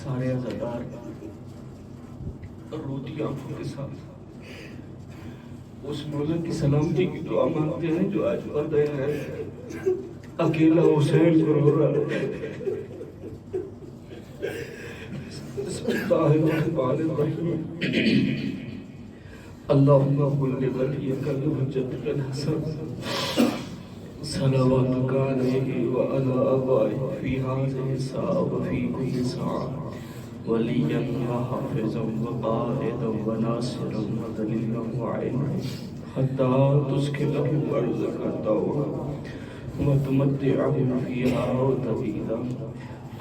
سارے عزادار روتی آنکھوں کے ساتھ اس مولا کی سلامتی کی دعا مانگتے ہیں جو آج پڑھ رہے ہیں. اکیلا حسین کو رو رہا ہے. بسم اللہ الرحمن الرحیم. اللہم قل لولیک الحجۃ الحسن صلواتک علیہ وعلی آبائہ فی ہذہ الساعة وفی کل ساعة ولیا وحافظا وقائدا وناصرا ودلیلا وعینا حتی تسکنہ ارضک طوعا وتمتعہ فیہا طویلا.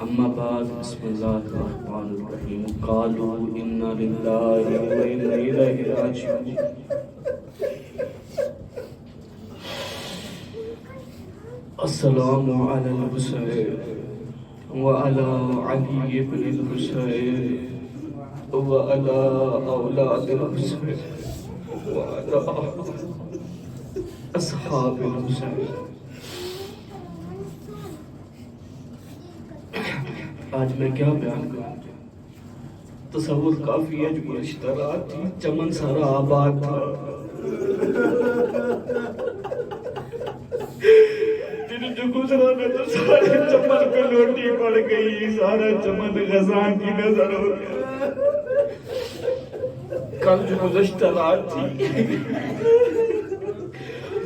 اما بعد بسم اللہ الرحمن الرحیم. قالوا انا للہ وانا الیہ راجعون. السلام علی الحسین وعلی علی بن الحسین وعلی اولاد الحسین وعلی اصحاب الحسین. آج میں کیا بیان کروں؟ تصور کافی ہے. جو گزشتہ رات تھی چمن سارا آباد تھا. دن جو گزرا نا تو سارے چمن پہ لوٹی پڑ گئی. سارا چمن غزان کی نظر ہو گیا. کل جو گزشتہ رات تھی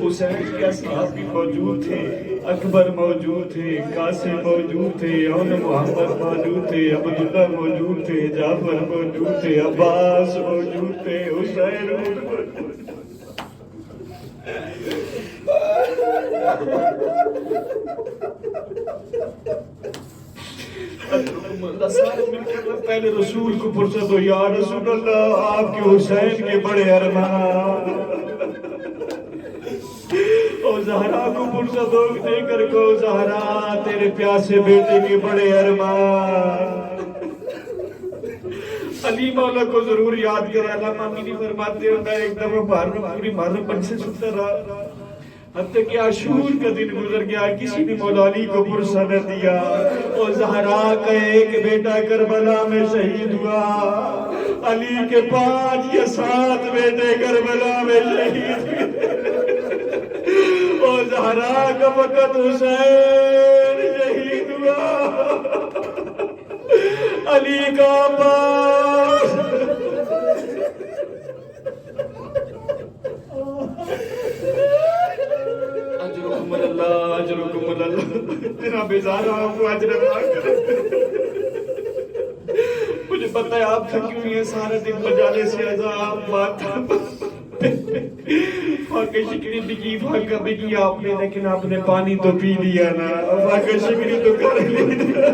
حسین کے اصحاب بھی موجود تھے. اکبر موجود تھے, قاسم موجود تھے, اون محمد موجود تھے, عبداللہ موجود تھے, جعفر موجود تھے, عباس موجود تھے, حسین موجود تھے. سارے مل کر پہلے رسول کو فرصت ہو. یا رسول اللہ, آپ کے حسین کے بڑے ارمان. او زہرا کو فرصت ہو دے کر کو, زہرا تیرے پیاسے بیٹے کے بڑے ارمان. علی مولا کو ضرور یاد کرے. علامہ امینی فرماتے ہیں میں ایک دفعہ پوری محرم بن سے سنتا رہا حتیٰ کہ عاشور کا دن گزر گیا, کسی نے مولا علی کو فرصت نہ دیا. او زہرا کا ایک بیٹا کربلا میں شہید ہوا, علی کے 5 یا 7 بیٹے کربلا میں شہید ہوئے. او زہرا کا وقت حسین شہید ہوا, علی کا عباس. اجرکم اللہ, اجرکم اللہ. اتنا بیزارہ آپ کو اجر عطا کرے. مجھے پتہ ہے آپ تھکی ہوئی ہیں سارے دن مجالے سے عذاب بات فاقہ شکری بگی فاقہ بگی آپ نے, لیکن آپ نے پانی تو پی لیا نا. فاقہ شکری تو کر لی نا.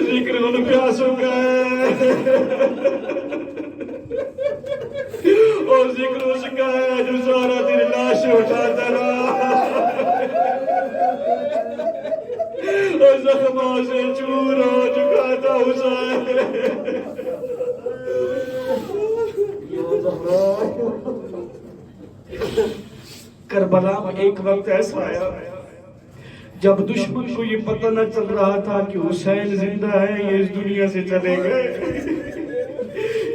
ذکر ان پیاسوں کا ہے اور ذکر اس کا ہے جو سارا دن لاش اٹھاتا رہا اور زخموں سے چور ہو چکا تھا حسین. کربلا میں ایک وقت ایسا آیا جب دشمن کو یہ پتہ نہ چل رہا تھا کہ حسین زندہ ہے, یہ اس دنیا سے چلے گئے.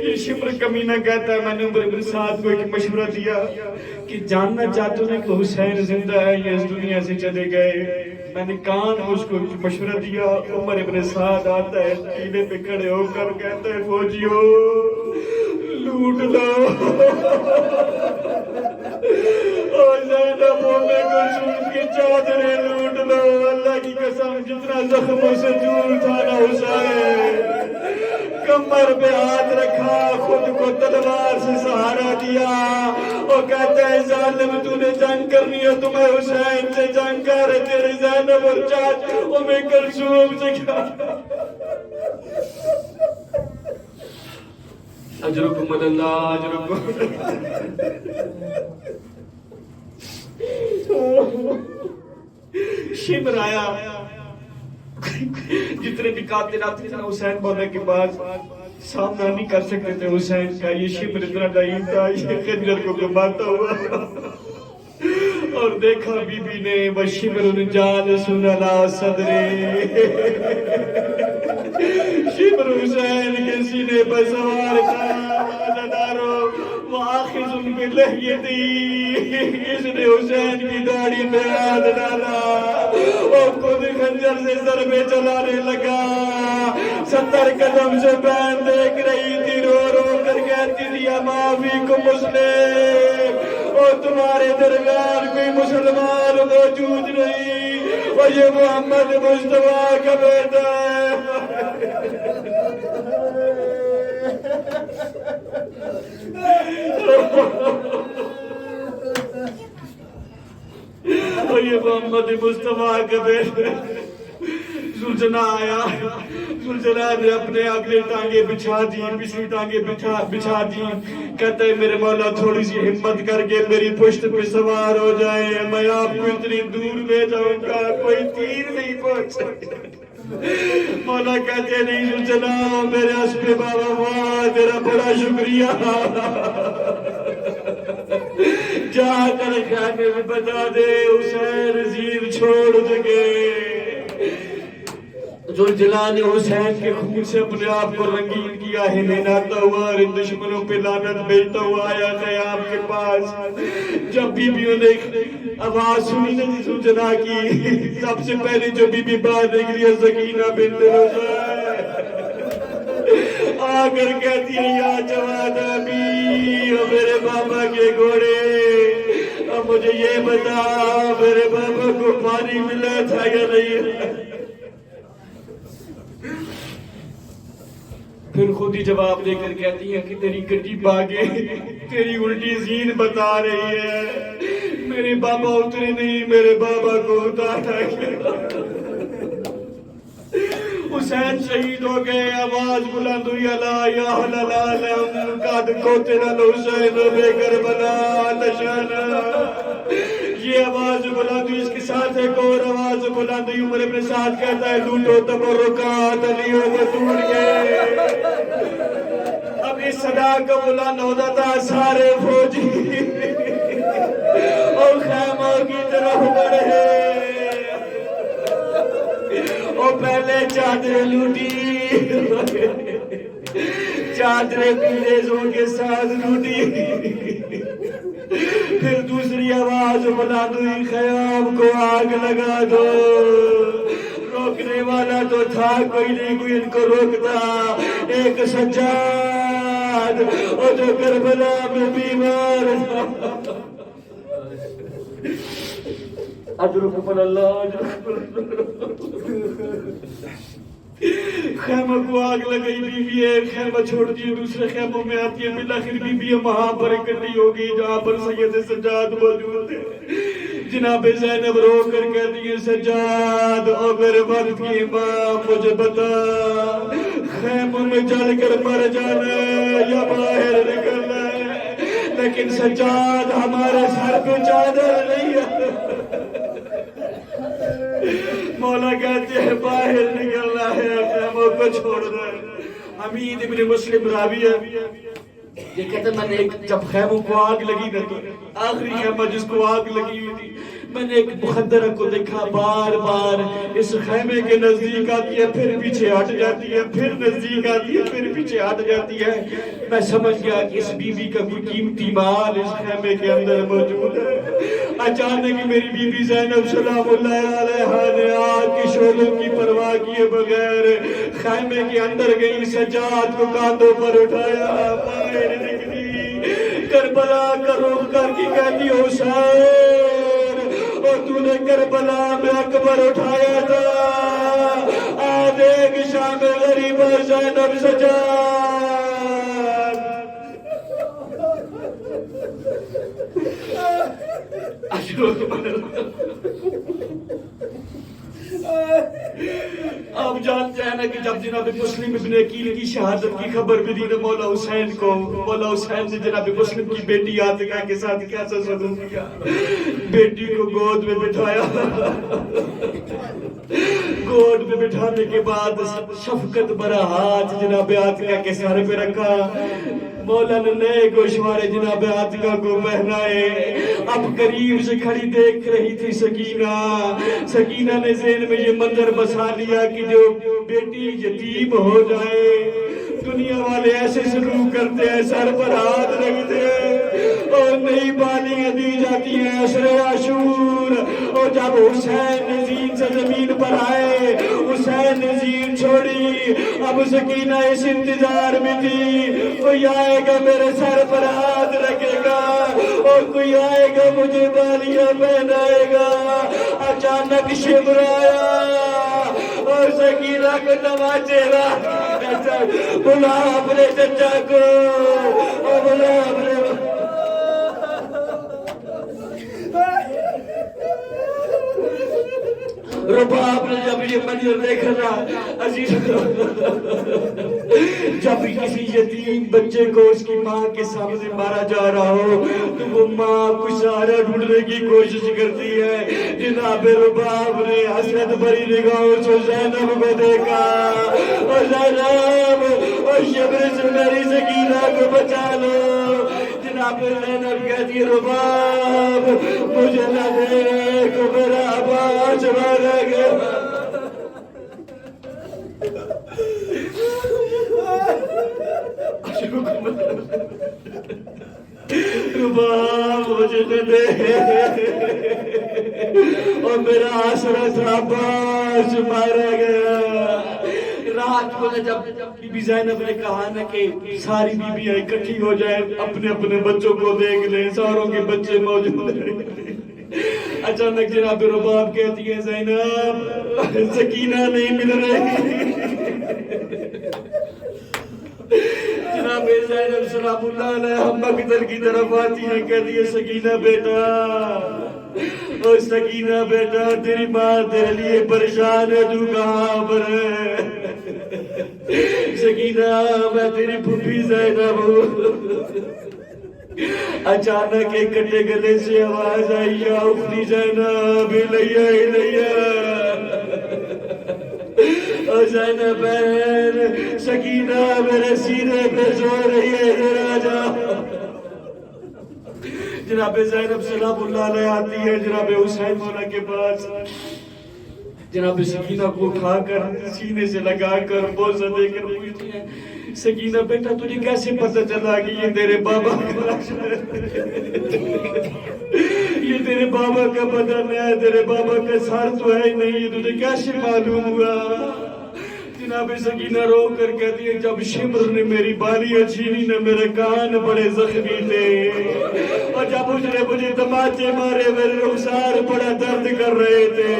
یہ شمر کمینہ کہتا ہے میں نے عمر بن سعد کو ایک مشورہ دیا کہ جاننا چاہتے ہیں کہ حسین زندہ ہے, یہ اس دنیا سے چلے گئے. میں نے کان اس کو مشورہ دیا. عمر بن سعد آتا ہے قلعے پہ کھڑے ہو کر کہتا ہے فوجیو لوٹ لو. اور زینب ام کلثوم کی چادریں لوٹ لو. اللہ کی قسم جتنا زخموں سے دور تھا نا حسین, کمر پہ ہاتھ رکھا, خود کو تلوار سے سہارا دیا اور کہتا ہے ظالم تو نے جنگ کرنی ہے تو میں حسین سے جنگ کر, تیرے زینب اور چاچا ام کلثوم سے کیا. اجرکم اللہ, اجرکم. شمر آیا, جتنے بھی قاتل آتے تھے حسین مولا کے پاس سامنا نہیں کر سکتے تھے حسین کا. یہ شمر اتنا ڈائم تھا, یہ خنجر کو گھماتا ہوا اور دیکھا بی بی نے وَشِمْرٌ جَالِسٌ عَلَىٰ صَدْرِهِ سینے پر سوار تھا عزادارو وآخذ بلحیتی اس نے حسین کی داڑھی پہ ہاتھ ڈالا اور خود خنجر سے ضربے چلانے لگا 70 قدم سے بہن دیکھ رہی تھی رو رو کر کہتی تھی اما فیکم مسلم اور تمہارے درمیان کوئی مسلمان موجود نہیں اور یہ محمد مصطفیٰ کا بیٹا ہے اور یہ محمد مصطفیٰ کا بیٹا زلجنا آیا زلجنا نے اپنے اگلے ٹانگیں بچھا دی پچھلی ٹانگیں بچھا دی کہتے ہیں میرے مولا تھوڑی سی ہمت کر کے میری پشت پہ سوار ہو جائے میں آپ کو اتنی دور لے جاؤں گا کوئی تیر نہیں پہنچ سکتا مولا کہتے نہیں زلجنا میرے اسپے بابا واہ تیرا بڑا شکریہ جا کر خانے میں بتا دے حسین زیر چھوڑ دے زلجلال نے حسین کے خون سے اپنے آپ کو رنگین کیا ہے نیناتا ہوا اور ان دشمنوں پہ لعنت بھیجتا ہوا آیا خیام کے پاس جب بیویوں نے آواز سنی نا زلجلال کی سب سے پہلے جو بی بی باہر نکلی سکینہ بنت حسین آ کر کہتی ہے یا جوان ابی اور میرے بابا کے گھوڑے اب مجھے یہ بتا میرے بابا کو پانی ملا تھا یا نہیں پھر خود ہی جواب دے کر کہتی ہے کہ تیری گڈی باغے تیری الٹی زین بتا رہی ہے میرے بابا اترے نہیں میرے بابا کو اتارا گیا حسین شہید ہو گئے آواز بلند ہوئی اللہ یا حلال قد قتل الحسین بے کربلا نشانا یہ آواز بلند ہوئی اس کے ساتھ ایک اور آواز بلند ہوئی عمر ابن سعد کہتا ہے لوٹو تبرکات علی و بطول کے اب اس صدا کا بلند ہوتا تھا سارے فوجی اور خیمہ کی طرف بڑھے اور پہلے چادریں لوٹی چادریں پیریزوں کے ساتھ لوٹی پھر دوسری آواز بلند ہوئی خیام کو آگ لگا دو روکنے والا تو تھا کوئی نہیں کوئی ان کو روکتا ایک سجاد اور جو کربلا میں بیمار تھا اجرکم اللہ خیمہ کو آگ لگئی بی بی ایک خیمہ چھوڑ دی دوسرے خیموں میں آتی ہے بالآخر بی بی وہاں پر اکٹھی ہوگی جہاں پر سید سجاد موجود ہے جناب زینب رو کر کہتی ہے سجاد اور میرے وقت کی ماں مجھے بتا خیموں میں جل کر مر جانا ہے یا باہر نکلنا ہے لیکن سجاد ہمارے سر پہ چادر نہیں ہے مولا کہتے ہیں باہر نکلنا ہے خیموں کو چھوڑنا ہے حمید ابن مسلم راوی ہے یہ کہتے ہیں میں نے جب خیموں کو آگ لگی نہ تو آخری خیمہ جس کو آگ لگی ہوئی تھی میں نے ایک مخدرہ کو دیکھا بار بار اس خیمے کے نزدیک آتی ہے پھر پیچھے ہٹ جاتی ہے پھر نزدیک آتی ہے پھر پیچھے ہٹ جاتی ہے میں سمجھ گیا کہ اس بی بی کا کوئی قیمتی مال اس خیمے کے اندر موجود ہے اچانک میری بی بی زینب سلام اللہ علیہا نے آگ کی شعلوں کی پرواہ کیے بغیر خیمے کے اندر گئی سجاد کو کاندھوں پر اٹھایا باہر نکلی کربلا کا رخ کر کے کہتی حسین اور تو نے کربلا میں اکبر اٹھایا تھا آ دیکھ شام غریب زینب سجاد آپ جانتے ہیں نا کہ جب جناب مسلم ابن عقیل کی شہادت کی خبر بھی دی نا مولا حسین کو مولا حسین نے جناب مسلم کی بیٹی عاتقہ کے ساتھ کیسا سلوک کیا بیٹی کو گود میں بٹھایا گود میں بٹھانے کے بعد شفقت بھرا ہاتھ جناب عاتقہ کے سر پہ رکھا مولا نے نئے گوشوارے جناب عاتقہ کو پہنائے اب قریب سے کھڑی دیکھ رہی تھی سکینہ نے ذہن میں یہ منظر بسا لیا کہ جو بیٹی یتیم ہو جائے دنیا والے ایسے سلوک کرتے ہیں، سر پر ہاتھ رکھتے ہیں اور نئی بالیاں دی جاتی ہیں عشر عاشور. اور جب حسین زین سے زمین پر آئے، حسین زین چھوڑی، اب سکینہ اس انتظار میں تھی کوئی آئے گا میرے سر پر ہاتھ رکھے گا اور کوئی آئے گا مجھے بالیاں پہنائے گا. اچانک شمر آیا اور سکینہ کو نواز چہرہ بلا اپنے چچا کو اور بلا اپنے رباب نے جب یہ منظر دیکھنا عزیز جب کسی یتیم بچے کو اس کی ماں کے سامنے مارا جا رہا ہو تو وہ ماں کچھ سہارا ڈھونڈنے کی کوشش کرتی ہے. جناب رباب نے حسرت بھری نگاہوں سے زینب کو دیکھا اور زینب اور شبر سے میری سکینہ کو بچا لو. جناب زینب کہتی ہے رباب مجھے نہ دیکھ میرا عباس مارا گیا. رباب مجھے نہ دے اور میرا آسرا تھا عباس مارا گیا. رات کو جب بی بی زینب نے کہا نا کہ ساری بیویاں اکٹھی ہو جائیں اپنے اپنے بچوں کو دیکھ لیں، ساروں کے بچے موجود ہیں. اچانک جناب رباب کہتی ہے زینب سکینہ نہیں مل رہی. جناب زینب سلام اللہ علیہ مقتل کی طرف آتی ہے، کہتی ہے سکینہ بیٹا اور سکینہ بیٹا تیری ماں تیرے لیے پریشان ہے، تو کہاں پر ہے؟ سکینہ میں تیری پھوپھی زینب ہوں. اچانک ایک کٹے گلے سے آواز آئی یا اختی زینب الیہ الیہ. اور زینب بہن سکینہ میرے سینے پہ سو رہی ہے، ادھر آ جا. جناب زینب سلام اللہ علیہ آتی ہے جناب حسین مولا کے پاس. جناب سکینہ کو اٹھا کر سینے سے لگا کر بوسہ دے کر پوچھتی ہیں سکینہ بیٹا تجھے کیسے پتہ چلا کہ یہ تیرے بابا کا لاش ہے؟ یہ تیرے بابا کا بدن ہے، تیرے بابا کا سر تو ہے ہی نہیں، یہ تجھے کیسے معلوم ہوا؟ جناب سکینہ رو کر کہتی ہے جب شمر نے میری بالیاں چھینی نہ میرے کان بڑے زخمی تھے اور جب اس نے مجھے تماچے مارے میرے رخسار بڑا درد کر رہے تھے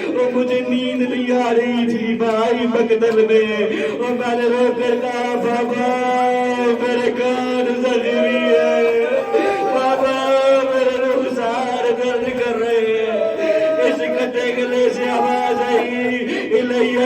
اور مجھے نیند نہیں آ رہی تھی بھائی مقتل میں، اور میں نے رو کر کہا بابا میرے کان زخمی ہے، بابا میرے رخسار درد کر رہے ہیں. اس کٹے گلے سے آواز آئی الیہ